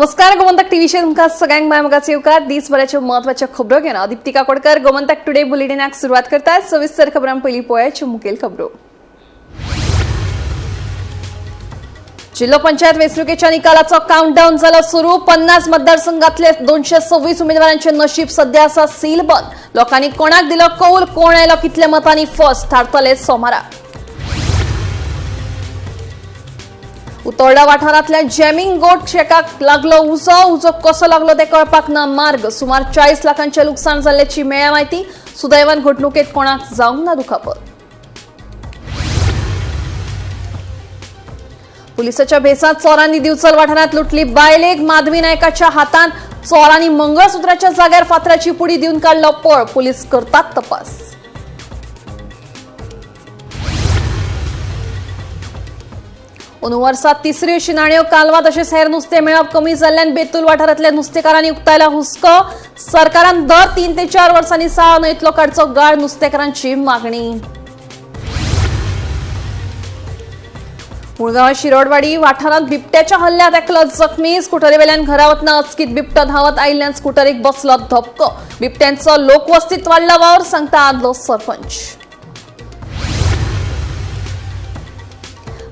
नमस्कार गोमंतक टीव्हीचे तुमका सगळ्यांक मायमगाचे येवकार दिसभराच्यो महत्वाच्या खबरो घेवन दीप्ती काकोडकर गोमंतक टुडे बुलेटिनाक सुरुवात करतात। सविस्तर खबरां पयलीं पळोवया मुखेल खबरो। जिल्हा पंचायत वेंचणुकेच्या निकालाचो काउंटडाऊन जालो सुरू। 50 मतदारसंघातले 226 उमेदवारांचे नशीब सध्या आसा सीलबंद। लोकांनी कोणाक दिलो कौल, कोण आयलो कितल्या मतांनी फर्स्ट थारतले सोमारा। उतोर्डा वाठारांतल्या जॅमिंग गोट शेकाक लागलो उजो कसो लागलो ते कळपाक ना मार्ग। सुमार 40 लाखांचे लुकसाण जाल्ल्याची मेळ्ळ्या म्हायती। सुदैवान घडणुकेत कोणाक जावंक ना दुखापत। पुलिसाच्या भेसात चोरांनी दिवचल वाठारांत लुटली बायलेक। माधवी नायकाच्या हातांत चोरांनी मंगळसूत्राच्या जाग्यार फातराची पुडी दिवन काडलो पळ। पुलीस करतात तपास। अंदू वर्सात तिसरी अशी नाण्यो कालवा तशेंच हेर नुस्तें मेळप कमी जाल्ल्यान बेतूल वाठारांतल्या नुस्तेकारांनी उक्तायला हुस्को। सरकारान दर 3 ते 4 वर्सांनी साळ न्हंयतलो काडचो गाळ नुस्तेकारांची मागणी। मुळगांव शिरोडवाडी वाठारांत बिबट्याच्या हल्ल्यात एकलो जखमी। स्कूटरीवेल्यान घरा वतना अचकीत बिबटो धांवत आयिल्ल्यान स्कूटरीक बसलो धपको। बिबट्यांचो लोकवस्तीत वाडला वावर, सांगता आदलो सरपंच।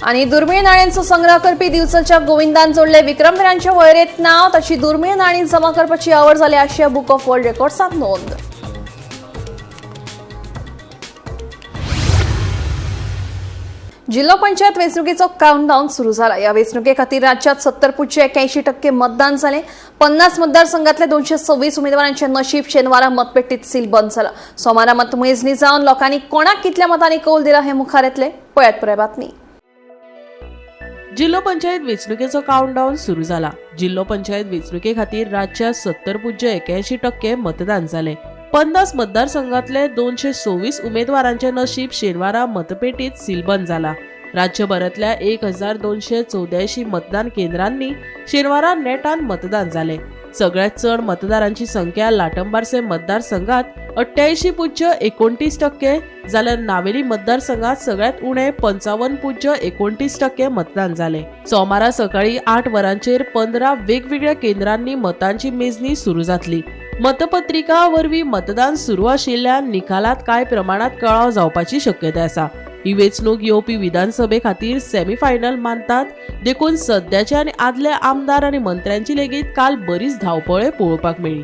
आणि दुर्मिळ नाण्यांचो संग्रह करपी दिवचलच्या गोविंदान जोडले विक्रमवीरांच्या वळेरेंत नाव। ताची दुर्मिळ नाणी जमा करपाची आवड जाली आशिया बुक ऑफ वर्ल्ड रेकॉर्ड्सांत नोंद। जिल्हा पंचायत वेंचणुकेचो काउंटडाऊन सुरू जाला। या वेंचणुके खातीर राज्यात 70.81% मतदान जाले। 50 मतदारसंघातले 226 उमेदवारांचे नशीब शेनवारा मतपेटीत सीलबंद जाला। सोमारा मतमेजणी जावन लोकांनी कोणाक कितल्या मतांनी कौल दिला हे मुखार येतले। पळयात पुराय बातमी। जिल्हा पंचायत वेंचणुकेचो काउंटडाऊन सुरू जाला। जिल्हा पंचायत वेंचणुके खातीर राज्यात 70.81% मतदान जाले। 50 मतदारसंघातले 226 उमेदवारांचे नशीब शेनवारा मतपेटीत सीलबंद जाला। राज्यभरातल्या 1284 मतदान केंद्रांनी शेनवारा नेटान मतदान जाले। सगळ्यात चड मतदारांची संख्या लाटंबारसे मतदारसंघात 88.29% जाल्यार नावेली मतदारसंघात सगळ्यात उणे 55.29% मतदान जाले। सोमारा सकाळी 8 वरांचेर 15 वेगवेगळ्या केंद्रांनी मतांची मेजणी सुरू जातली। मतपत्रिका वरवीं मतदान सुरू आशिल्ल्यान निकालात कांय प्रमाणात कळाव जावपाची शक्यताय आसा। ही वेंचणूक येवपी विधानसभे खातीर सेमीफायनल मानतात। देखून सध्याचे आनी आदले आमदार आनी मंत्र्यांची लेगीत काल बरीच धावपळ पळोवपाक मेळ्ळी।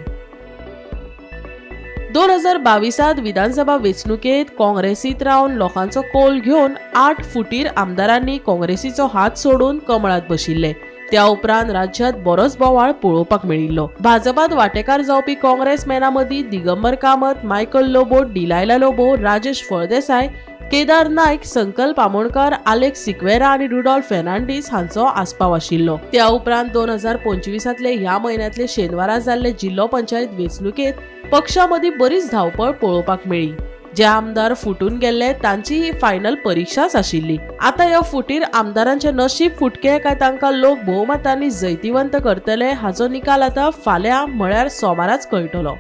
2022 विधानसभा वेंचणुकेत काँग्रेसीत रावन लोकांचो कौल घेवन 8 फुटीर आमदारांनी काँग्रेसीचो हात सोडून कमळात बशिल्ले। त्या उपरांत राज्यात बरोच बोवाळ पळोवपाक मेळिल्लो। भाजपात वांटेकार जावपी काँग्रेसमॅनां मदीं दिगंबर कामत, मायकल लोबो, डिलायला लोबो, राजेश फळदेसाय, केदार नायक, संकल्प आमोणकर, आलेक्स सिक्वेरा आणि रुडॉल्फ फेर्नांडीस हांचो आस्पाव आशिल्लो। त्या उपरांत 2025 ह्या म्हयन्यांतले शेनवारा जाल्ले जिल्हा पंचायत वेंचणुकेत पक्षामदीं बरीच धावपळ पळोवपाक मेळ्ळी। जे आमदार फुटून गेल्ले तांची ही फायनल परीक्षाच आशिल्ली। आता ह्या फुटीर आमदारांचे नशीब फुटके काय तांकां लोक भोवमतांनी जैतिवंत करतले हाचो निकाल आता फाल्यां म्हळ्यार सोमाराच कळटलो।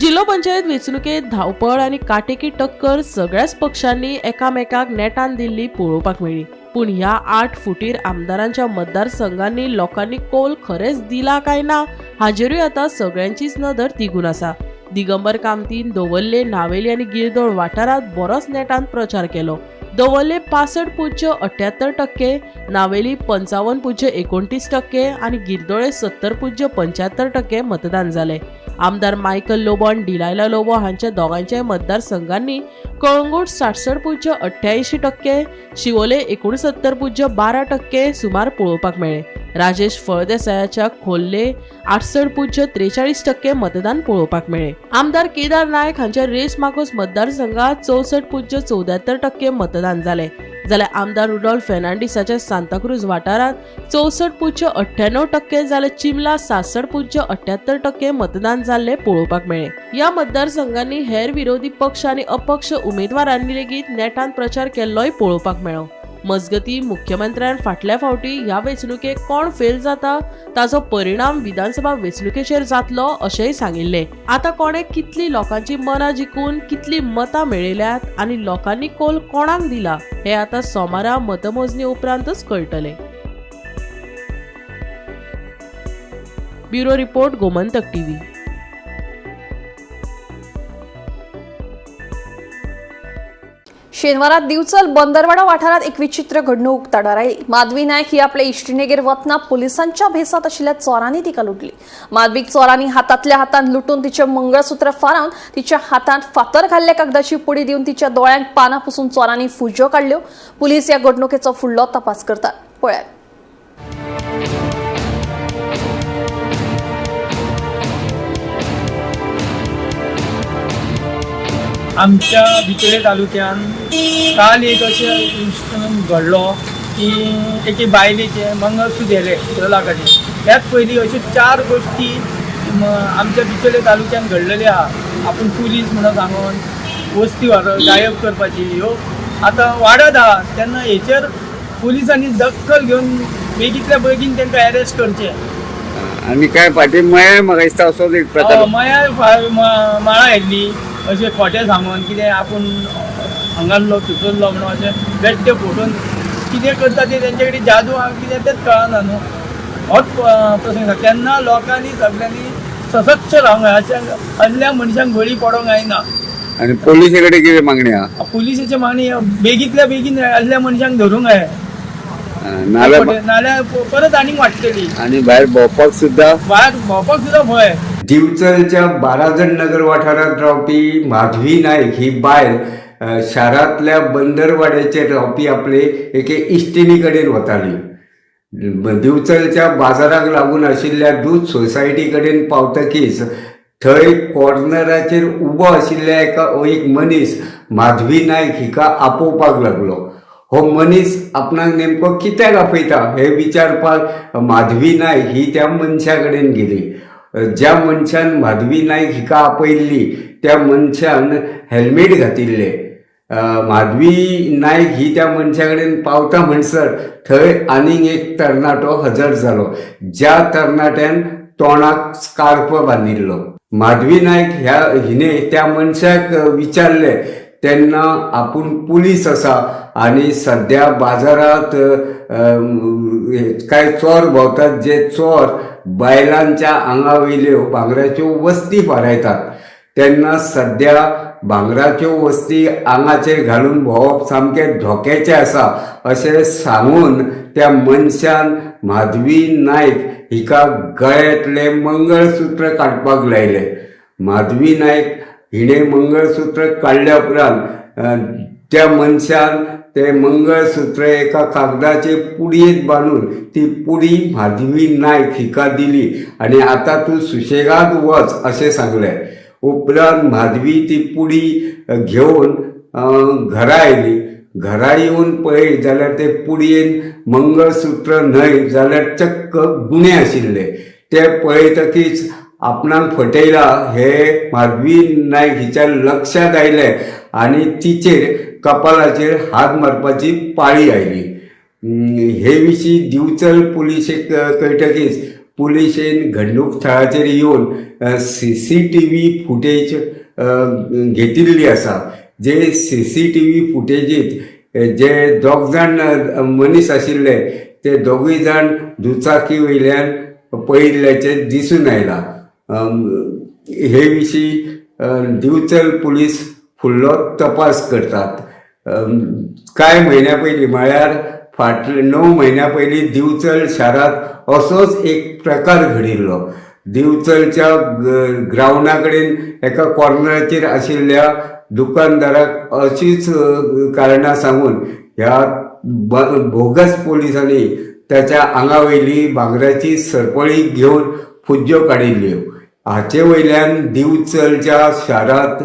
जिल्हा पंचायत वेंचणुकेत धावपळ आनी काटेकी टक्कर सगळ्याच पक्षांनी एकामेकाक नेटान दिल्ली पळोवपाक मेळ्ळी। पूण ह्या 8 फुटीर आमदारांच्या मतदारसंघांनी लोकांनी कौल खरेच दिला काय ना हाजेरूय आता सगळ्यांचीच नदर तिगून आसा। दिगंबर कामतीन दवल्ले, नावेली आनी गिरदोळ वाठारांत बरोच नेटान प्रचार केलो। दवल्ले 65.78%, नावेली 55.29% आनी गिरदोळे 70.75% मतदान जाले। आमदार मायकल लोबो आनी डिलायला लोबो हांच्या दोगांच्या मतदारसंघांनी कळंगूट 67.88%, शिवोले 69.12% सुमार पळोवपाक मेळ्ळे। राजेश फळदेसायाच्या खोल्ले 68.43% मतदान पळोवपाक मेळ्ळे। आमदार केदार नायक हांच्या रेस मार्कोस मतदारसंघात 64.74% मतदान जाले। जाल्यार आमदार रुडॉल्फ फेर्नांडीसाच्या सांताक्रूज वाठारांत 64.98% जाल्यार चिमला 66.78% मतदान जाल्ले पळोवपाक मेळ्ळे। या मतदारसंघांनी हेर विरोधी पक्ष आनी अपक्ष उमेदवारांनी लेगीत नेटान प्रचार केल्लोय पळोवपाक मेळ्ळो। मजगती मुख्यमंत्र्यान फाटल्या फावटी ह्या वेंचणुकेक कोण फेल जाता ताचो परिणाम विधानसभा वेंचणुकेचेर जातलो अशेंय सांगिल्ले। आता कोणे कितली लोकांची मनां जिखून कितली मतां मेळयल्यात आनी लोकांनी कौल कोणाक दिला हे आता सोमारा मतमोजणी उपरांतच कळटले। Bureau report Gomantak TV. शेनवारात दिवचल बंदरवाडा वाठारात एक विचित्र घडणूक उक्ताडार आयली. माधवी नायक ही आपले इश्टिणेगेर वतना पुलिसांच्या भेसात आशिल्ल्या चोरांनी तिका लुटली. माधवीक चोरांनी हातांतल्या हातांत लुटून तिचे मंगळसूत्र फारावन तिच्या हातांत फातर घाल्ले कागदाची पुडी दिवन तिच्या दोळ्यांक पानां पुसून चोरांनी फुज्यो काडल्यो. पुलीस ह्या घडणुकेचो फुडलो तपास करतात. पळयात. आमच्या बिचोले तालुक्यात काल एक अशें इन्सिडंट घडलो की एके बायलेचे मंगळसूत्र गेले चला कडेन. त्याच पयलीं अश्यो 4 गोश्टी आमच्या बिचोले तालुक्यात घडलेल्यो आहा. आपूण पुलीस म्हणून सांगून वस्ती गायब करपाची ह्यो आतां वाडत आहा. तेन्ना हेचेर पुलिसांनी दखल घेवन बेगींतल्या बेगीन तांकां अरेस्ट करचें. आनी काय फाटीं मया म्हाका दिसता असो एक प्रकार मया माळा येयल्ली अशें खोटें सांगून कितें आपूण हांगारलो थंयसरलो म्हणून अशें बेश्टे फोटोन कितें करता ते तेंचे कडेन जादू कितें तेंच कळना न्हू. होच प्रसंग आसा. तेन्ना लोकांनी सगळ्यांनी सशक्त रावंक जाय. अशें असल्या मनशांक बळी पडोंक जायना. आनी पोलिसे कडेन कितें मागणी आहा? पुलिसाची मागणी बेगींतल्या बेगीन असल्या मनशांक धरूंक जाय. नाल्यार परत आनीक वाडटली. आनी भायर भोंवपाक सुद्दां भायर भोंवपाक सुद्दां भंय. दिवचलच्या 12 नगर वाठारात रावपी माधवी नायक ही बायल शारांतल्या बंदरवाड्याचेर रावपी आपले एके इश्टिणी कडेन वताली. दिवचलच्या बाजाराक लागून आशिल्ल्या दूध सोसायटी कडेन पावतकीच थंय कॉर्नराचेर उबो आशिल्ल्या एक मनीस माधवी नायक हिका आपोवपाक लागलो. हो मनीस आपणाक नेमको कित्याक आपयता हे विचारपाक माधवी नायक ही त्या मनशा कडेन गेली. ज्या मनशान माधवी नायक हिका आपयल्ली त्या मनशान हेल्मेट घातिल्ले. माधवी नायक ही त्या मनशा कडेन पावता म्हणसर थंय आनीक एक तरणाटो हजर जालो. ज्या तरणाट्यान तोंडाक स्कार्फ बांदिल्लो. माधवी नायक हिने त्या मनशाक विचारले तेन्ना आपूण पुलीस आसा आनी सद्या बाजारात काय चोर भोंवतात जे चोर बायलांच्या आंगावयल्यो भांगराच्यो वस्ती फारायतात. तेन्ना सद्या भांगराच्यो वस्ती आंगाचेर घालून भोंवप सामकें धोक्याचें आसा अशें सांगून त्या मनशान माधवी नायक हिका गळ्यांतले मंगळसूत्र काडपाक लायले. माधवी नायक हिणें मंगळसूत्र काडल्या उपरांत त्या मनशान ते मंगळसूत्र एका कागदाचे पुडयेंत बांदून ती पुडी माधवी नायक हिका दिली आनी आतां तूं सुशेगाद वच अशें सांगलें. उपरांत माधवी ती पुडी घेवन घरा आयली. घरा येवन पळय जाल्यार ते पुडयेन मंगळसूत्र न्हय जाल्यार चक्क गुणे आशिल्ले. ते पळयतकीच आपणाक फटयला हे माधवी नायक हिच्या लक्षात आयलें आनी तिचेर कपालाचेर हात मारपाची पाळी आयली. हे विशीं दिवचल पुलिशेक कळटकीच पुलिशेन घडणूक थळाचेर येवन CCTV फुटेज घेतिल्ली आसा. जे CCTV फुटेजीत जे 2 जाण मनीस आशिल्ले ते 2गूय जाण दुचाकी वयल्यान पळयिल्ल्याचे दिसून आयला. हे विशीं दिवचल पुलीस फुडलो तपास करतात. कांय म्हयन्या पयलीं म्हळ्यार फाटले 9 म्हयन्या पयलीं दिवचल शारांत असोच एक प्रकार घडिल्लो. दिवचलच्या ग्रावंडा कडेन एका कॉर्नराचेर आशिल्ल्या दुकानदाराक अशीच कारणां सांगून ह्या बोगस पोलिसांनी त्याच्या आंगावयली भांगराची सरपळी घेवन फुज्यो काडिल्ल्यो. हाचे वयल्यान दिवचलच्या शारांत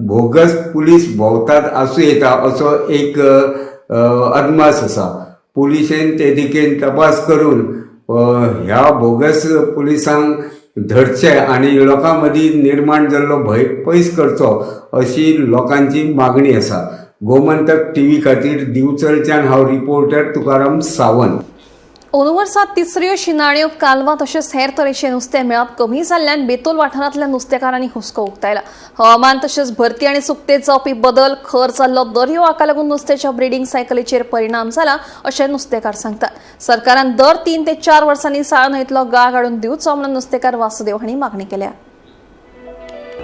बोगस पुलीस भोंवतात आसूं येता असो एक अदमास आसा. पुलिशेन ते दिकेन तपास करून ह्या बोगस पुलिसांक धरचे आनी लोकां मदीं निर्माण जाल्लो भंय पयस करचो अशी लोकांची मागणी आसा. गोमंतक TV खातीर दिवचलच्यान हांव रिपोर्टर तुकाराम सावंत. ओनवर्सात तिसऱ्यो शिनाण्यो कालवा तशेंच हेर तरेचे नुस्तें मेळप कमी जाल्ल्यान बेतोल वाठारांतल्या नुस्तेकारांनी हुस्को उक्तायला. हवामान तशेंच भरती आनी सुकतेत जावपी बदल, खर जाल्लो दर्यो हाका लागून नुस्त्याच्या ब्रिडींग सायकलीचेर परिणाम जाला अशें नुस्तेकार सांगतात. सरकारान दर 3 ते 4 वर्सांनी साळ न्हंयतलो गाळ काडून दिवचो म्हणून नुस्तेकार वासुदेव हांणी मागणी केल्या.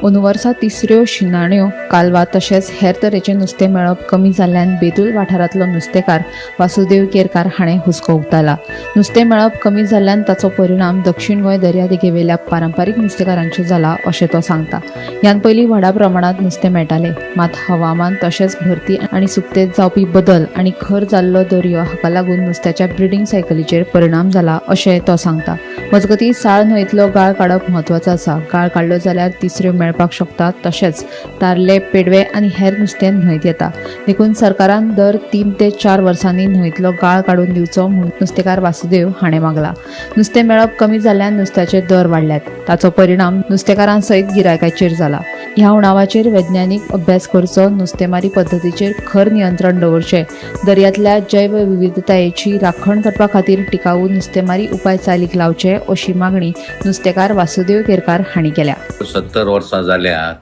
ओनवर्सात तिसऱ्यो शिनाण्यो कालवा तशेंच हेर तरेचें नुस्तें मेळप कमी जाल्ल्यान बेतूल वाठारांतलो नुस्तेकार वासुदेव केरकार हाणें हुस्को उक्तायला. नुस्तें मेळप कमी जाल्ल्यान ताचो परिणाम दक्षिण गोंय दर्यादेगेवेल्या पारंपारीक नुस्तेकारांचेर जाला अशें तो सांगता. ह्यान पयलीं व्हडा प्रमाणांत नुस्तें मेळटालें, मात हवामान तशेंच भरती आनी सुकतेत जावपी बदल आनी खर जाल्लो दर्यो हाका लागून नुस्त्याच्या ब्रिडींग सायकलीचेर परिणाम जाला अशें तो सांगता. मजगतीं साळ न्हंयतलो गाळ काडप म्हत्वाचो आसा. गाळ काडलो जाल्यार तिसऱ्यो मेळपाक शकतात. तशेंच तारले, पेडवे आनी हेर नुस्तें न्हंयत येता. देखून सरकारान दर 3 ते 4 वर्सांनी न्हंयतलो गाळ काडून दिवचो म्हूण नुस्तेकार वासुदेव हाणें मागला. नुस्तें मेळप कमी जाल्ल्यान नुस्त्याचे दर वाडल्यात. ताचो परिणाम नुस्तेकारां सयत गिरायकाचेर जाला. ह्या उणावाचेर वैज्ञानीक अभ्यास करचो, नुस्तेमारी पद्दतीचेर खर नियंत्रण दवरचें, दर्यांतल्या जैव विविधतायेची राखण करपा खातीर टिकाऊ नुस्तेमारी उपाय चालीक लावचे अशी मागणी नुस्तेकार वासुदेव केरकार हांणी केल्या. 70 वर्सां जाल्यात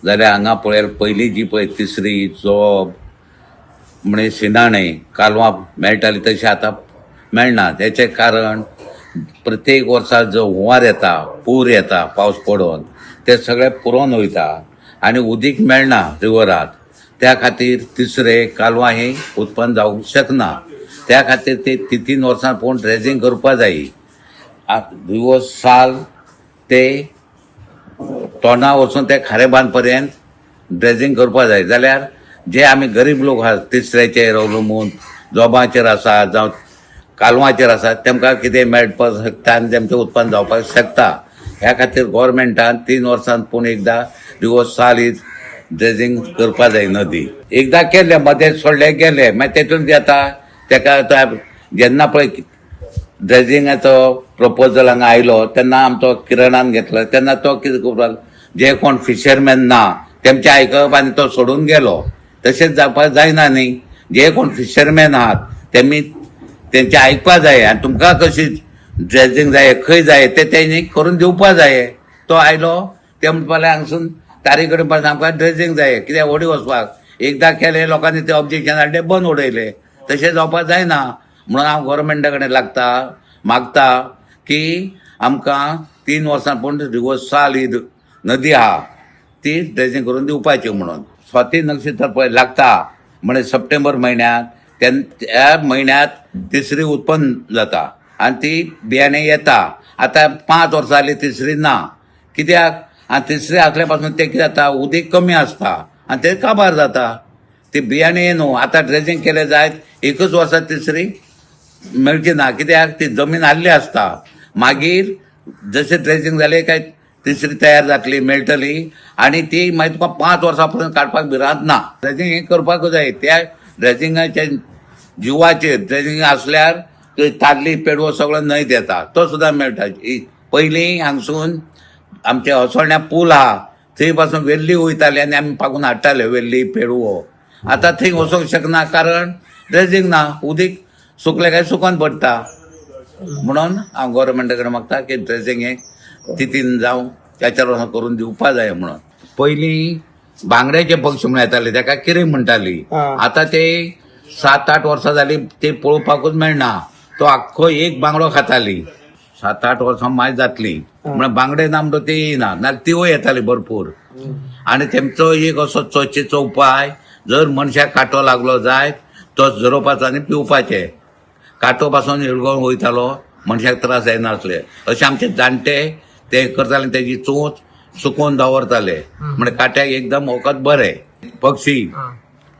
जाल्यार हांगा पळयार पयलीं जी पळय तिसरी जॉब म्हणजे शिनाणे कालवां मेळटाली तशी आतां मेळनात. हेचें कारण प्रत्येक वर्सा जो हुंवार येता, पूर येता पावस पडून, ते सगळे पुरोन वयता आनी उदीक मेळना रिवरांत. त्या खातीर तिसरे कालवां ही उत्पन्न जावंक शकना. त्या खातीर ते 3 वर्सां पळोवन ड्रेजिंग करपा जायी. दिवस साल ते तोंडा वचून ते खारेबांद पर्यंत ड्रेजिंग करपा जाय. जाल्यार जे आमी गरीब लोक आसात तिसऱ्याचेर अवलंबून जॉबाचेर आसात जावं कालवांचेर आसात, तेमकां कितें मेळपाक शकता आनी तेमचें उत्पन्न जावपाक शकता. ह्या खातीर गोवोरमेंटान 3 वर्सांत पूण एकदां दिवस साल ही ड्रेजिंग करपा जाय नदी. एकदां केलें, मदें सोडले गेले, मागीर तेतून जाता तेका आतां जेन्ना पळय ड्रेजिंगाचो प्रपोजल हांगा आयलो तेन्ना आमचो किरणान घेतलो. तेन्ना तो कितें करपाक, जे कोण फिशरमॅन ना तेमचें आयकप आनी तो सोडून गेलो. तशेंच जावपाक जायना न्ही. जे कोण फिशरमॅन आहात तेमी तेंचें आयकपा जाय आनी तुमकां कशी ड्रेजिंग जाय, खंय जाय ते तेणी करून दिवपा जाय. तो आयलो, ते म्हणपाक हांगसून तारी कडेन पासून आमकां ड्रेजिंग जाय, कित्याक ओडी वचपाक. एकदां केलें, लोकांनी ते ऑब्जेक्शन हाडले, बंद उडयले. तशें जावपाक जायना. म्हणून हांव गोवोरमेंटा कडेन मागता की आमकां 3 वर्सां पूण दिवस साल ही नदी आहा ती ड्रेजिंग करून दिवपाची म्हणून. स्वाती नक्षत्र पळय लागता म्हणजे सप्टेंबर म्हयन्यांत, त्या म्हयन्यांत तिसरी उत्पन्न जाता आनी ती बियाणे येता. आतां 5 वर्सां जालीं तिसरी ना. कित्याक? आनी तिसरी आसल्या पासून ते कितें जाता, उदीक कमी आसता आनी ते काबार जाता. ती बियाणे न्हू. आतां ड्रेजिंग केलें जायत 1 वर्सा तिसरी मेळची ना. कित्याक? ती जमीन आहली आसता. मागीर जशें ड्रेजिंग जालें काय तिसरी तयार जातली, मेळटली आनी ती मागीर तुका 5 वर्सां पर्यंत काडपाक भिरांत ना. ड्रेजिंग हें करपाक जाय. त्या ड्रेजिंगाच्या जिवाचेर ड्रेजिंग आसल्यार ताल्ली, पेडवो सगळो न्हंयत येता, तो सुद्दां मेळटा. पयलीं हांगसून आमचे हसोळण्या पूल आहा थंय पासून वेल्ली वयताली आनी आमी पागून हाडटाले वेल्ली, पेडवो. आतां थंय वचूंक शकना कारण ड्रेजिंग ना. उदीक सुकले काय सुकोन पडटा. म्हणून हांव गोवोरमेंटा कडेन मागता की ड्रेजिंग हें तितीन जावं 4 वर्सां करून दिवपा जाय म्हणून. पयलीं बांगड्याचे पक्षी म्हण येताले, ताका किरें म्हणटाली. आतां ते 7-8 वर्सां जालीं ते पळोवपाकूच मेळना. तो आख्खो एक बांगडो खाताली. 7-8 वर्सां मायज जातली म्हण बांगडे ना म्हणटा ते येयना. नाल्यार तिवूय येताली भरपूर. आनी तेमचो एक असो चोचेचो उपाय, जर मनशाक कांटो लागलो जायत तो झरोवपाचो आनी पिवपाचें. कांटो पासून हिळगोवन वयतालो, मनशाक त्रास जायनासले. अशें आमचे जाणटे ते करताले. तेजी चोच सुकोवन दवरताले म्हणजे काट्याक एकदम वखद बरें. पक्षी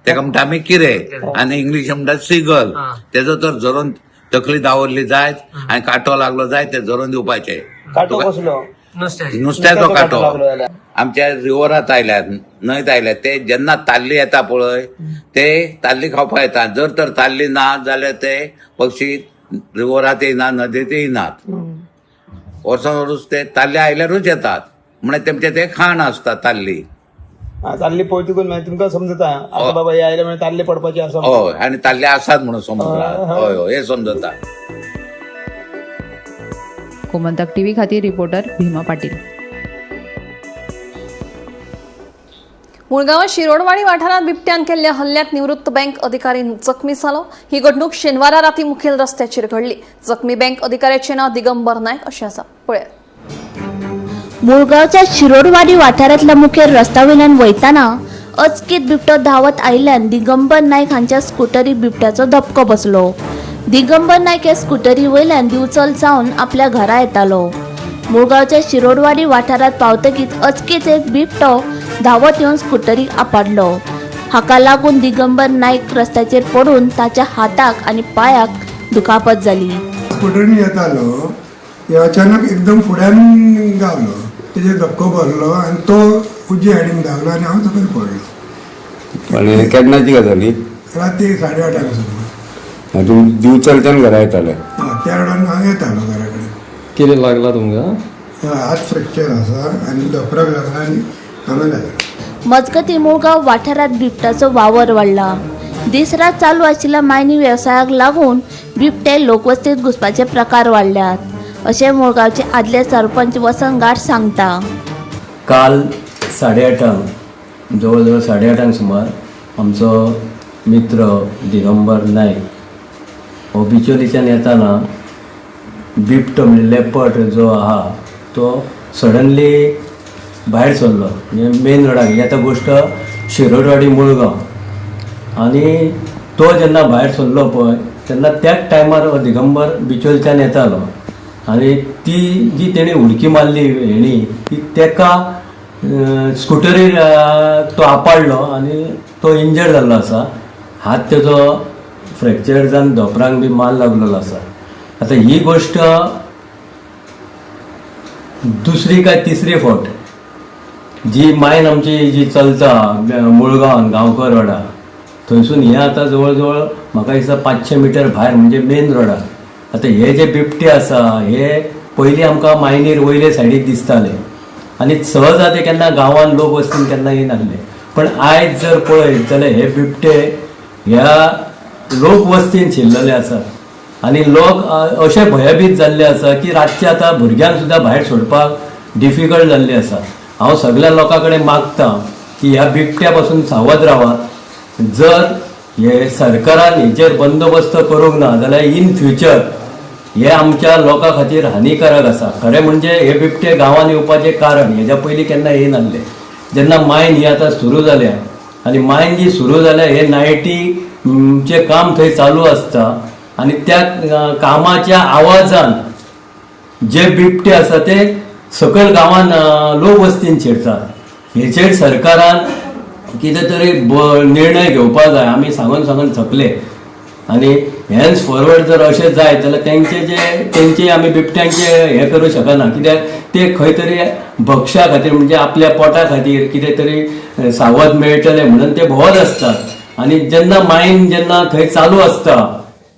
तेका म्हणटा आमी किरें आनी इंग्लीश म्हणटा सिगल. तेजो तर झरोवन तकली दावरली जायत आनी कांटो लागलो जायत ते झरोवन दिवपाचें. नुस्त्याचो कांटो आमच्या रिवरांत आयल्यात, न्हंयत आयल्यात. ते जेन्ना ताल्ली येता पळय ते ताल्ली खावपाक येता. जर तर ताल्ली ना जाल्यार ते पक्षी रिवरांत येयनात, नदयेत येयनात. वर्सान वर्स ते ताल्ले आयल्यारूच येतात. म्हणजे तेमचे ते खाण आसता ताल्ली. ताल्ली पळयतकूच तुमकां समजता आतां बाबा हे आयले म्हणजे ताल्ले पडपाचे आसा. हय, आनी ताल्ले आसात म्हणून समजता. हय, हे समजता. गोमंतक टीव्ही खातीर रिपोर्टर भीमा पाटील. मुळगांव शिरोडवाडी वाठारात बिबट्यान केल्ल्या हल्ल्यात निवृत्त बँक अधिकारी जखमी जालो. ही घडणूक शेनवारा राती मुखेल रस्त्याचेर घडली. जखमी बँक अधिकाऱ्याचे नाव दिगंबर नायक अशें आसा. पळयात. मुळगांवच्या शिरोडवाडी वाठारांतल्या मुखेल रस्त्यावयल्यान वयताना अचकीत बिबटो धांवत आयिल्ल्यान दिगंबर नायक हांच्या स्कुटरीक बिबट्याचो धपको बसलो. दिगंबर नायक हे स्कुटरी वयल्यान दिवचल जावन आपल्या घरा येतालो. मुळगांवच्या शिरोडवाडी वाठारांत पावतकीच अचकीत एक बिबटो धांवत येवन स्कुटरीक आपाडलो. हाका लागून दिगंबर नायक रस्त्याचेर पडून ताच्या हाताक आनी पायाक दुखापत जाली. स्कुटरीन येतालो ते अचानक एकदम फुड्यान गावलो. तेजे धक्को भरलो आनी तो उजवी सायडीन धांवलो आनी हांव सकयल पडलो. पण केन्नाची गजाली? राती 8:30 सुमार. तुम दिवचलच्यान घरा येताले? त्या वेळान हांव येतालो घरा कडेन. कितें लागला तुमकां? हात फ्रॅक्चर आसा आनी धोपराक लागला आनी हांगा लागला. मजगतीं मुळगांव वाठारांत बिबट्याचो वावर वाडला. दीस रात चालू आशिल्ल्या मायनी वेवसायाक लागून बिबटे लोकवस्तीत घुसपाचे प्रकार वाडल्यात, अशें मुळगांवचे आदले सरपंच वसंत गाठ सांगता. काल 8:30 जवळ 8:30 सुमार आमचो मित्र दिगंबर नायक हो बिचोलीच्यान येताना बिबटो म्हणजे लेपट जो आहा तो सडनली भायर सरलो. म्हणजे मेन रोडाक येता गोश्ट शिरोडवाडी मुळगांव. आनी तो जेन्ना भायर सरलो पळय तेन्ना त्याच टायमार दिगंबर बिचोलच्यान येतालो आनी ती जी तेणी उडकी मारली हेणी ती तेका स्कुटरीर तो आपाडलो आनी तो इंजर्ड जाल्लो आसा. हात तेजो फ्रॅक्चर जावन धोपरांक बी माल लागलेलो आसा. आतां ही गोश्ट दुसरी काय तिसरी फावट जी मायन आमची जी चलता मुळगांवान गांवकर रोडा थंयसून हे आतां जवळ जवळ म्हाका दिसता 500 मिटर भायर म्हणजे मेन रोडार. आतां हे जे बिबटे आसा हे पयलीं आमकां मायनीर वयले सायडीक दिसताले आनी सहज ते केन्ना गांवान लोक वस्तीन केन्ना येनासले. पण आयज जर पळयत जाल्यार हे बिबटे ह्या लोक वस्तीन शिरलेले आसात आनी लोक अशे भयभीत जाल्ले आसा की रातचे आतां भुरग्यांक सुद्दां भायर सोडपाक डिफिकल्ट जाल्ले आसा. हांव सगळ्या लोकां कडेन मागतां की ह्या बिबट्या पासून सावध रावात. जर हे सरकारान हेचेर बंदोबस्त करूंक ना जाल्यार इन फ्युचर हे आमच्या लोकां खातीर हानिकारक आसा. खरें म्हणजे हे बिबटे गांवांत येवपाचें कारण हेज्या पयलीं केन्ना येनासले. जेन्ना मायन ही आतां सुरू जाल्या आनी मायन जी सुरू जाल्या हे नायटीचें काम थंय चालू आसता आनी त्या कामाच्या आवाजान जे बिबटे आसा ते सकयल गांवान लोक वस्तीन शिरतात. हेचेर सरकारान कितें तरी निर्णय घेवपाक जाय. आमी सांगून थकले आनी हेन्स फॉरवर्ड जर अशें जायत जाल्यार तेंचे आमी बिबट्यांचे हें करूं शकना. कित्याक ते खंय तरी भक्ष्या खातीर म्हणजे आपल्या पोटा खातीर कितें तरी सावध मेळटले म्हणून ते भोंवत आसतात. आनी जेन्ना मायन जेन्ना थंय चालू आसता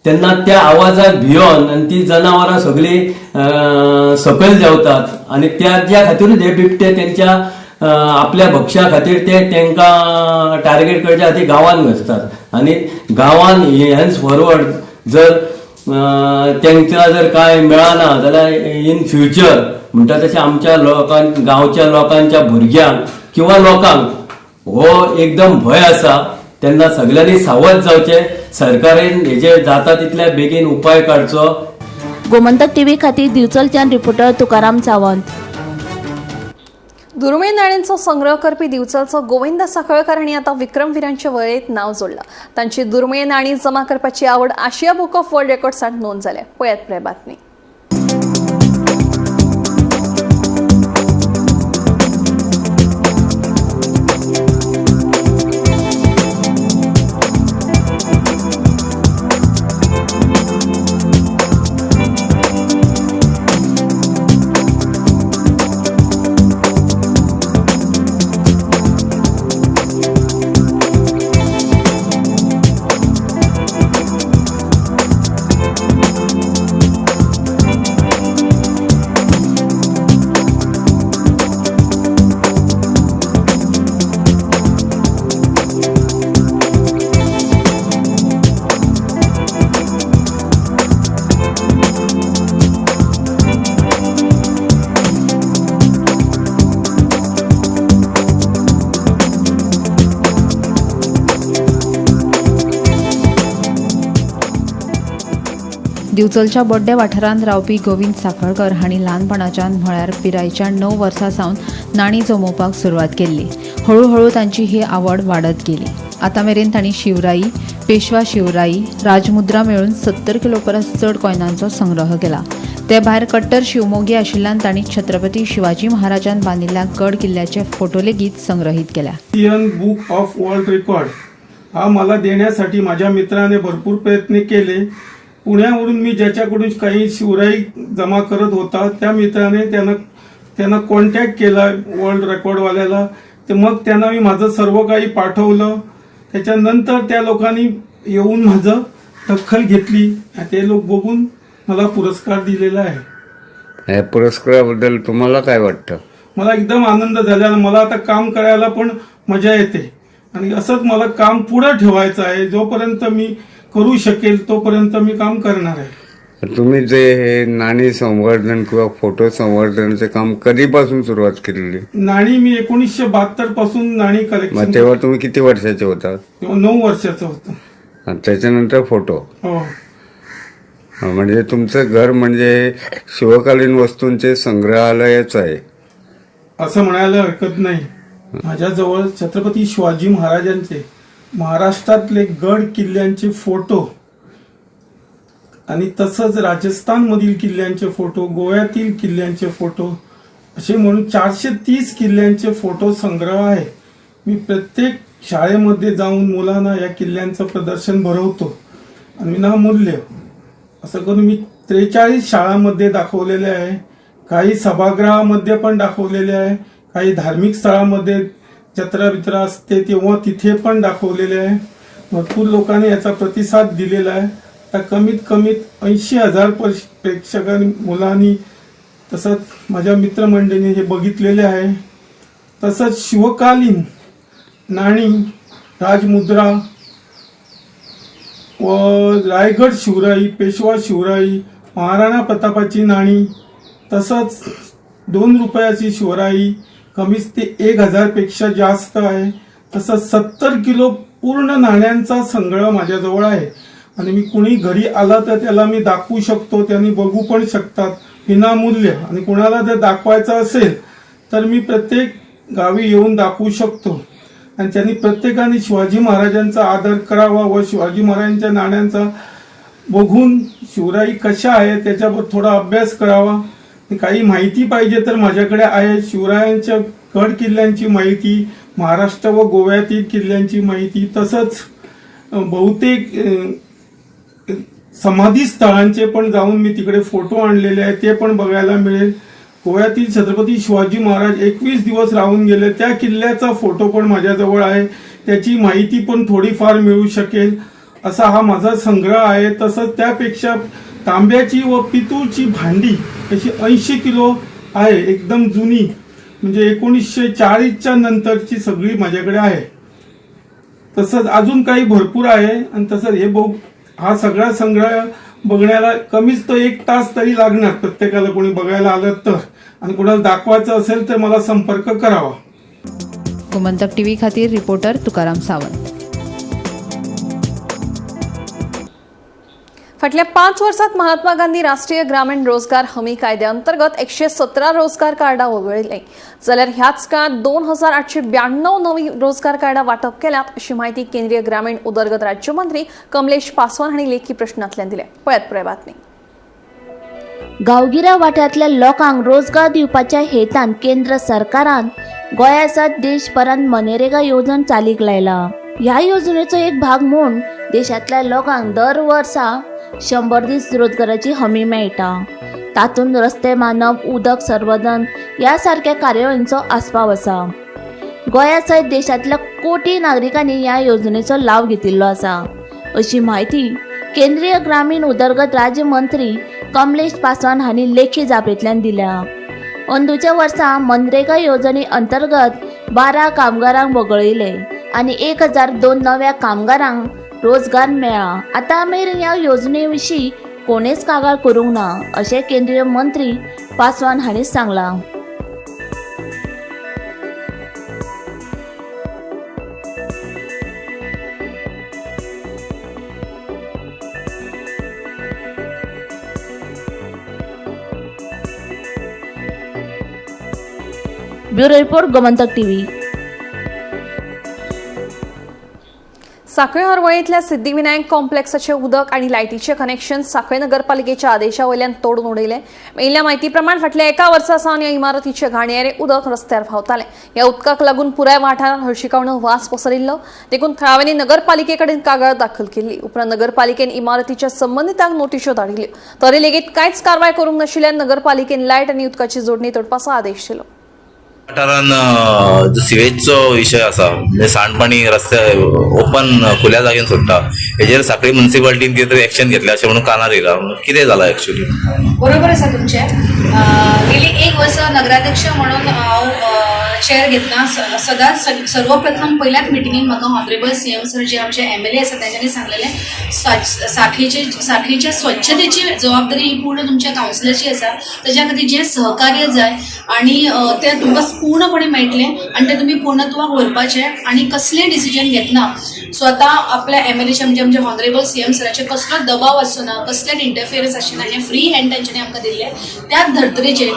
तेन्ना त्या आवाजाक भियोन आनी ती जनावरां सगळीं सकयल देंवतात आनी त्या खातीरूच हे बिबटे तेंच्या आपल्या भक्ष्या खातीर ते तांकां टार्गेट करच्या खातीर गांवान घुसतात. आनी गांवान हेन्स फॉरवर्ड जर तांकां जर कांय मेळना जाल्यार इन फ्युचर म्हणटा तशें आमच्या लोकांक गांवच्या लोकांच्या भुरग्यांक किंवा लोकांक हो एकदम भंय आसा. तेन्ना सगळ्यांनी सावध जावचे. सरकारान हेजे जाता तितल्या बेगीन उपाय काडचो. गोमंतक टीव्ही खातीर दिवचलच्यान रिपोर्टर तुकाराम सावंत. दुर्मिळ नाण्यांचो संग्रह करपी दिवचलचो गोविंद साखळकर हांणी आतां विक्रमवीरांच्या वळेरेंत नांव जोडलां. तांची दुर्मिळ नाणी जमा करपाची आवड आशिया बुक ऑफ वर्ल्ड रेकॉर्ड्सांत नोंद जाल्या. पळयात बातमी. दिवचलच्या बोड्डे वाठारांत रावपी गोविंद साखळकर हांणी ल्हानपणाच्यान म्हळ्यार पिरायेच्या 9 वर्सां सावन नाणी जमोवपाक सुरवात केल्ली. हळू तांची ही आवड वाडत गेली. आतां मेरेन तांणी शिवराई, पेशवा शिवराई, राजमुद्रा मेळून 70 किलो परस चड कॉयनांचो संग्रह केला. ते भायर कट्टर शिवमोगी आशिल्ल्यान तांणी छत्रपती शिवाजी महाराजान बांदिल्ल्या गड किल्ल्याचे फोटो लेगीत संग्रहित केल्या. Indian book of world record हा मला देण्यासाठी माझ्या मित्राने भरपूर प्रयत्न केले. पुण्यावरून मी ज्याच्याकडून काही शिवराई जमा करत होता त्या मित्राने त्यांना कॉन्टॅक्ट केला वर्ल्ड रेकॉर्डवाल्याला. ते मग त्यांना मी माझं सर्व काही पाठवलं. त्याच्यानंतर त्या लोकांनी येऊन माझं दखल घेतली. ते लोक बघून मला पुरस्कार दिलेला आहे. या पुरस्काराबद्दल तुम्हाला काय वाटतं? मला एकदम आनंद झाला. मला आता काम करायला पण मजा येते आणि असंच मला काम पुढे ठेवायचं आहे. जोपर्यंत मी करू शकेल तोपर्यंत मी काम करणार आहे. तुम्ही जे हे नाणी संवर्धन किंवा फोटो संवर्धनाचे काम कधीपासून सुरुवात केलेली? नाणी मी 1972 पासून नाणी कलेक्शन. तेव्हा तुम्ही किती वर्षाचे होता? 9 वर्षाचं होतं. आणि त्याच्यानंतर फोटो. हो. म्हणजे तुमचं घर म्हणजे शिवकालीन वस्तूंचे संग्रहालयच आहे असं म्हणायला हरकत नाही. माझ्याजवळ छत्रपती शिवाजी महाराजांचे महाराष्ट्रातले गड किल्ल्यांचे फोटो आणि तसंच राजस्थानमधील किल्ल्यांचे फोटो, गोव्यातील किल्ल्यांचे फोटो असे म्हणून 430 किल्ल्यांचे फोटो संग्रह आहे. मी प्रत्येक शाळेमध्ये जाऊन मुलांना या किल्ल्यांचं प्रदर्शन भरवतो आणि विनामूल्य असं करून मी 43 शाळांमध्ये दाखवलेले आहे. काही सभागृहामध्ये पण दाखवलेले आहे. काही धार्मिक स्थळांमध्ये जत्रा बित्रा असते तेव्हा तिथे पण दाखवलेले आहे. भरपूर लोकांनी याचा प्रतिसाद दिलेला आहे. तर कमीत 80,000 प्रेक्षकांनी, मुलांनी, तसंच माझ्या मित्रमंडळींनी हे बघितलेले आहे. तसंच शिवकालीन नाणी, राजमुद्रा व रायगड शिवराई, पेशवा शिवराई, महाराणा प्रतापाची नाणी, तसंच 2 रुपयाची शिवराई कमीच ते 1000 पेक्षा जास्त आहे. तसंच 70 किलो पूर्ण नाण्यांचा संग्रह माझ्याजवळ आहे आणि मी कुणी घरी आला तर त्याला मी दाखवू शकतो. त्यांनी बघू पण शकतात विनामूल्य. आणि कुणाला जर दाखवायचं असेल तर मी प्रत्येक गावी येऊन दाखवू शकतो. आणि त्यांनी प्रत्येकाने शिवाजी महाराजांचा आदर करावा व शिवाजी महाराजांच्या नाण्यांचा बघून शिवराई कशा आहे त्याच्यावर थोडा अभ्यास करावा. काही माहिती पाहिजे तर माझ्याकडे आहे. शिवरायांच्या गड किल्ल्यांची माहिती, महाराष्ट्र व गोव्यातील किल्ल्यांची माहिती, तसंच बहुतेक समाधी स्थळांचे पण जाऊन मी तिकडे फोटो आणलेले आहेत. ते पण बघायला मिळेल. गोव्यातील छत्रपती शिवाजी महाराज 21 दिवस राहून गेले त्या किल्ल्याचा फोटो पण माझ्याजवळ आहे. त्याची माहिती पण थोडीफार मिळू शकेल असा हा माझा संग्रह आहे. तसंच त्यापेक्षा तांब्याची व पितूळची भांडी अशी 80 किलो आहे. एकदम जुनी, म्हणजे 1940च्या नंतरची सगळी माझ्याकडे आहे. तसंच अजून काही भरपूर आहे. आणि तसंच हे हा सगळा संग्रह बघण्याला कमीच तो 1 तास तरी लागणार प्रत्येकाला कोणी बघायला आलं तर. आणि कोणाला दाखवायचं असेल तर मला संपर्क करावा. गोमंतक टीव्ही खातीर रिपोर्टर तुकाराम सावंत. फाटल्या 5 वर्षात महात्मा गांधी राष्ट्रीय ग्रामीण रोजगार हमी कायद्याअंतर्गत 117 रोजगार कार्डा वगळले. जाल्यार ह्याच काळात 2892 नवी रोजगार कार्डा वाटप केल्यात अशी माहिती केंद्रीय ग्रामीण उदरगत राज्यमंत्री कमलेश पासवान हांणी लेखी प्रश्नांतल्यान दिल्या. पळयात पुराय बातमी. गांवगिऱ्या वाठारांतल्या लोकांक रोजगार दिवपाच्या हेतान केंद्र सरकारान गोंयासत देशभरांत मनरेगा येवजण चालीक लायला. ह्या योजनेचो एक भाग म्हूण देशांतल्या लोकांक दर वर्सा 100 दीस रोजगाराची हमी मेळटा. तातूंत रस्ते बांदप, उदक संवर्धन ह्या सारक्या कार्यावळींचो आस्पाव आसा. गोंयासयत देशांतल्या कोटी नागरिकांनी ह्या योजनेचो लाव घेतिल्लो आसा अशी माहिती केंद्रीय ग्रामीण उदरगत राज्य मंत्री कमलेश पासवान हांणी लेखी जापेंतल्यान दिल्या. अंदूच्या वर्सा मनरेगा येवजणे अंतर्गत 12 कामगारांक वगळिले आणि 1002 नव्या कामगारांक रोजगार मेळ्ळा. आतां मेरेन ह्या योजने विशीं कोणेच कागाळ करूंक ना अशें केंद्रीय मंत्री पासवान हांणी सांगलां. Bureau report Gomantak TV. साखळे हरवळीतल्या सिद्धिविनायक कॉम्प्लेक्साचे उदक आणि लायटीचे कनेक्शन साखळे नगरपालिकेच्या आदेशा वयल्यान तोडून उडयले. मेळिल्ल्या म्हायती प्रमाण फाटल्या एका वर्सा सावन ह्या इमारतीचे घाणयेरे उदक रस्त्यार व्हांवतालें. ह्या उदकाक लागून पुराय वाठारांत हळशिकावणो वास पसरिल्लो. देखून थळाव्यांनी नगरपालिके कडेन कागाळ दाखल केल्ली. उपरांत नगरपालिकेन इमारतीच्या संबंधितांक नोटिश्यो धाडिल्ल्यो. तरी लेगीत कांयच कारवाय करूंक नाशिल्ल्यान नगरपालिकेन लायट आनी उदकाची जोडणी तोडपाचो आदेश दिलो. वाठारान सिवेजचो विशय आसा म्हणजे सांडपाणी रस्ते ओपन खुल्या जागेन सोडटा हेजेर सांखळी म्युन्सिपालिटीन कितें तरी एक्शन घेतल्या अशें म्हणून कानार येयला. कितें जालां एक्चुअली? बरोबर आसा तुमचें. गेली एक वर्स नगराध्यक्ष म्हणून हांव चेअर घेतना सदांच सर्वप्रथम पयल्याच मिटिंगेन म्हाका ऑनरेबल सीएम सर जे आमचे MLA आसा तांच्यांनी सांगलेलें सांखळीच्या स्वच्छतेची जबाबदारी ही पूर्ण तुमच्या कावन्सिलाची आसा. ताच्या खातीर जें सहकार्य जाय आनी तें तुमकां पूर्णपणे मेळटलें आनी तें तुमी पूर्णत्वाक व्हरपाचें आनी कसलेंय डिसिजन घेतना स्वता आपल्या MLAचे म्हणजे आमचे ऑनरेबल सीएम सराचे कसलो दबाव आसना, कसलेच इंटरफियरन्स आसना. हें फ्री हँड तांच्यांनी आमकां दिल्लें. त्याच धर्तरेचेर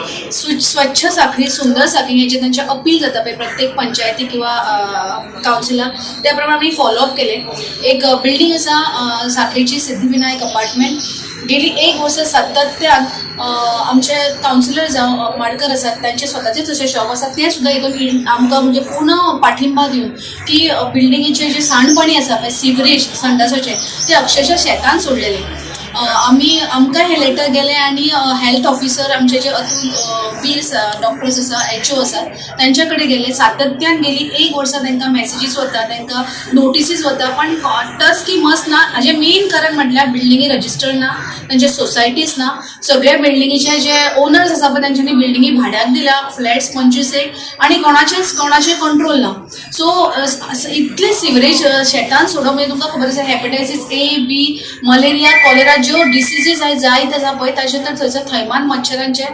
स्वच्छ सांखळी सुंदर सांखळी हेजें तांचें अपील जाता पळय प्रत्येक पंचायती किंवा कावन्सिलाक त्या प्रमाणे आमी फॉलोअप केलें. एक बिल्डींग आसा सांखळीची सिद्धिविनायक अपार्टमेंट. गेली एक वर्स सातत्यान आमचे कावन्सिलर जावं माडकर आसात तांचे स्वताचेच अशे शॉप आसात ते सुद्दां हितून आमकां म्हणजे पूर्ण पाठिंबा दिवन की बिल्डिंगेचे जे सांडपाणी आसा पळय सिवरेज संडासाचें ते अक्षरशः शेतान सोडलेलें. आमकां हे लेटर गेलें आनी हेल्थ ऑफिसर आमचे जे अतुल पीर डॉक्टर्स आसा HO आसात तांचे कडेन गेले. सातत्यान गेली एक वर्सां तांकां मेसेजीस वता, तांकां नोटिसीस वता, पण टस की मस ना. हाजें मेन कारण म्हटल्यार बिल्डिंगी रजिस्टर ना, तांचे सोसायटीज ना. सगळे बिल्डिंगेचे जे ओनर्स आसा पळय तांच्यांनी बिल्डिंगी भाड्याक दिला, फ्लॅट्स 25 आनी कोणाचे कंट्रोल ना. सो इतले सिवरेज शेतान सोडप म्हणजे तुमकां खबर आसा hepatitis A, B, malaria, cholera ज्यो डिसिजीस जायत आसा पळय ताचे तर थंयसर थैमान मच्छरांचे.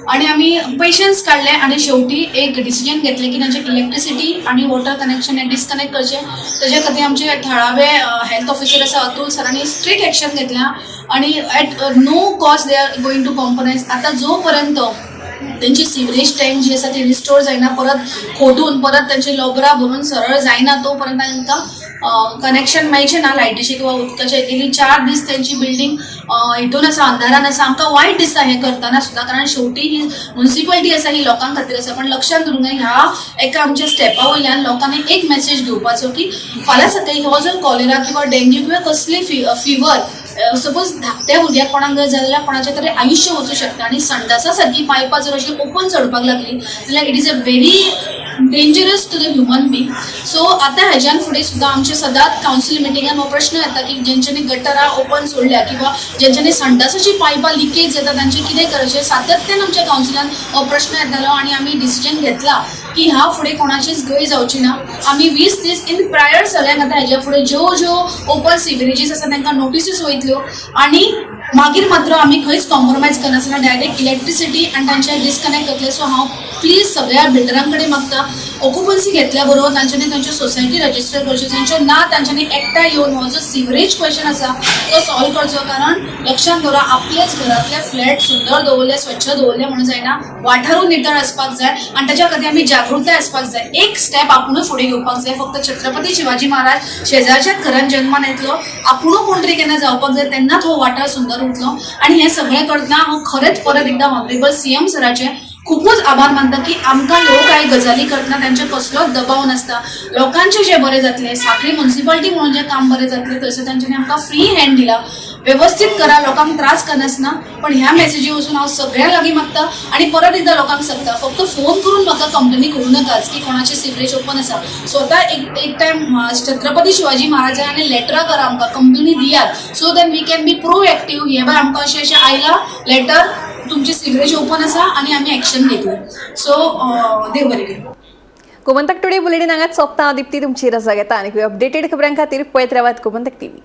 आनी आमी पेशन्स काडले आनी शेवटी एक डिसिजन घेतलें की तांचे इलेक्ट्रिसिटी आनी वॉटर कनेक्शन हें डिस्कनेक्ट करचें. ताजे खातीर आमचे थळावे हेल्थ ऑफिसर आसा अतुल सरांनी स्ट्रिक्ट एक्शन घेतल्या आनी at no cost they are going to compromise. आतां जो पर्यंत त्यांची सिवरेज टँक जी आसा ती रिस्टोर जायना, परत खोदून परत त्यांची लोबरा भरून सरळ जायना तोपर्यंत तांकां कनेक्शन मेळचें ना लायटीचे किंवा उदकाचे. गेली 4 दीस त्यांची बिल्डींग हितून आसा, अंधारान आसा. आमकां वायट दिसता हें करतना सुद्दां, कारण शेवटी ही म्युन्सिपालिटी आसा ही लोकां खातीर आसा. पण लक्षात दवरूंक जाय ह्या एका आमच्या स्टेपा वयल्यान लोकांनी एक मेसेज घेवपाचो की फाल्यां सकाळी हो जर कॉलेरा किंवा डेंग्यू किंवा कसली फिवर सपोज धाकट्या भुरग्याक कोणाक जर जाल्यार कोणाचें तरी आयुश्य वचूं शकता. आनी संडासा सारकी पायपां जर अशी ओपन चडपाक लागली जाल्यार it is a very dangerous to the human being. So आतां हेज्यान फुडें सुद्दां आमचे सदांच कावन्सिल मिटिंगान हो प्रश्न येता की जेंच्यांनी गटारां ओपन सोडल्या किंवा जेंच्यांनी संडासाची पायपां लिकेज जाता तांचें कितें करचें. सातत्यान आमच्या कावन्सिलान हो प्रश्न येतालो आनी आमी डिसिजन घेतला की ह्या फुडें कोणाचीच गय जावची ना. आमी 20 दीस इन प्रायर सगळ्यांक आतां हेज्या फुडें ज्यो ओपन सिवरेजीस आसा तांकां नोटिसीस वयतल्यो आनी मागीर मात्र आमी खंयच कॉम्प्रोमायज करनासतना डायरेक्ट इलेक्ट्रिसिटी आनी तांचे डिस्कनेक्ट करतले. सो हांव प्लीज सगळ्या बिल्डरां कडेन मागता ऑक्युपन्सी घेतल्या बरोबर तांच्यांनी तांच्यो सोसायटी रजिस्टर करच्यो. तांच्यो ना तांच्यांनी एकठांय येवन हो जो सिवरेज क्वेश्चन आसा तो सॉल्व करचो. कारण लक्षात दवरा आपल्याच घरातले फ्लॅट सुंदर दवरले, स्वच्छ दवरले म्हणून जायना. वाठारून नितळ आसपाक जाय आनी ताच्या खातीर आमी जागृताय आसपाक जाय. एक स्टेप आपुणूच फुडें घेवपाक जाय. फक्त छत्रपती शिवाजी महाराज शेजारच्याच घरान जन्मान येतलो, आपुणू कोण तरी केन्ना जावपाक जाय तेन्नाच हो वाठार सुंदर उरतलो. आनी हें सगळें करतना हांव खरेंच परत एकदा ऑनरेबल सीएम सराचे खूपच आभार मानता की आमकां ह्यो कांय गजाली करतना तांचे कसलोच दबाव नासता. लोकांचे जे बरें जातलें, सांखळी म्युन्सिपालिटी म्हणून जें काम बरें जातलें थंयसर तांच्यांनी आमकां फ्री हँड दिला. व्यवस्थित करा, लोकांक त्रास करनासतना. पण ह्या मेसेजी वचून हांव सगळ्या लागीं मागता आनी परत एकदा लोकांक सांगता फक्त फोन करून म्हाका कंप्लेनी करूं नाकाच की कोणाचे सिवरेज ओपन आसा. स्वता एक टायम छत्रपती शिवाजी महाराजांनी लेटरां करा, आमकां कंप्लेनी दियात so that we can be proactive. हे बाय आमकां अशें आयला लेटर तुमची सिवरेज ओपन आसा आनी आमी एक्शन घेतली. सो देव बरें करूं. गोमंतक टुडे बुलेटिन हांगाच सोंपता. दिप्ती तुमची रजा घेता आनी अपडेटेड खबरां खातीर पळयत रावात गोमंतक TV.